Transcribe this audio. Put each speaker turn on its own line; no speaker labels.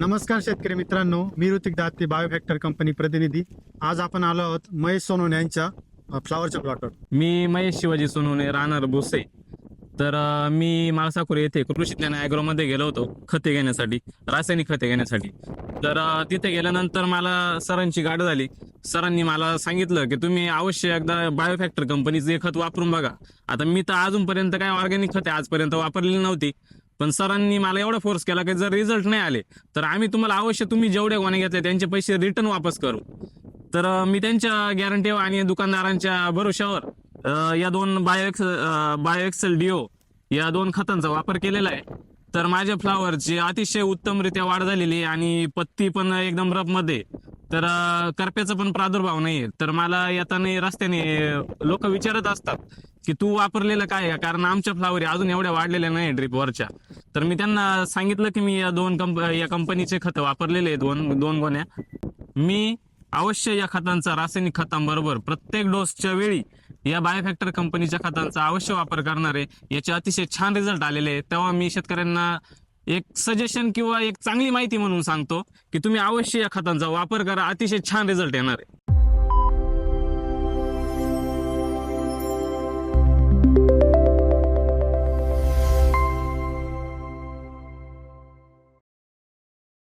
नमस्कार शेतकरी मित्रांनो, मी ऋतिक दाते बायोफॅक्टर कंपनी प्रतिनिधी। आज आपण आलो आहोत महेश सोनवणे यांच्या फ्लावरच्या प्लॉटवर।
मी महेश शिवाजी सोनवणे, राहणार भोसे। तर मी माळसाखुर येथे कृषी ज्ञान ॲग्रोमध्ये गेलो होतो खते घेण्यासाठी, रासायनिक खते घेण्यासाठी। तर तिथे गेल्यानंतर मला सरांची गाठ झाली। सरांनी मला सांगितलं की तुम्ही अवश्य एकदा बायोफॅक्टर कंपनीचं हे खत वापरून बघा। आता मी तर अजूनपर्यंत काय ऑर्गॅनिक खते आजपर्यंत वापरलेली नव्हती, पण सरांनी मला एवढा फोर्स केला की जर रिझल्ट नाही आले तर आम्ही तुम्हाला अवश्य तुम्ही जेवढे गोणे घेतले त्यांचे पैसे रिटर्न वापस करू। तर मी त्यांच्या गॅरंटी आणि दुकानदारांच्या भरोशावर या दोन बायो एक्सेल डीओ या दोन खतांचा वापर केलेला आहे। तर माझ्या फ्लावरची अतिशय उत्तमरित्या वाढ झालेली आहे आणि पत्ती पण एकदम रफमध्ये। तर करप्याचा पण प्रादुर्भाव नाही। तर मला येताना रस्त्याने लोक विचारत असतात की तू वापरलेलं काय आहे, कारण आमच्या फ्लावर अजून एवढ्या वाढलेल्या नाही ड्रिपवरच्या। तर मी त्यांना सांगितलं की मी या कंपनीचे खतं वापरलेले दोन गोण्या। मी अवश्य या खतांचा रासायनिक खतांबरोबर प्रत्येक डोसच्या वेळी या बायोफॅक्टर कंपनीच्या खतांचा अवश्य वापर करणार आहे। याचे अतिशय छान रिझल्ट आलेले आहेत। तेव्हा मी शेतकऱ्यांना एक सजेशन किंवा एक चांगली माहिती म्हणून सांगतो की तुम्ही अवश्य या खतांचा वापर करा, अतिशय छान रिझल्ट येणार आहे।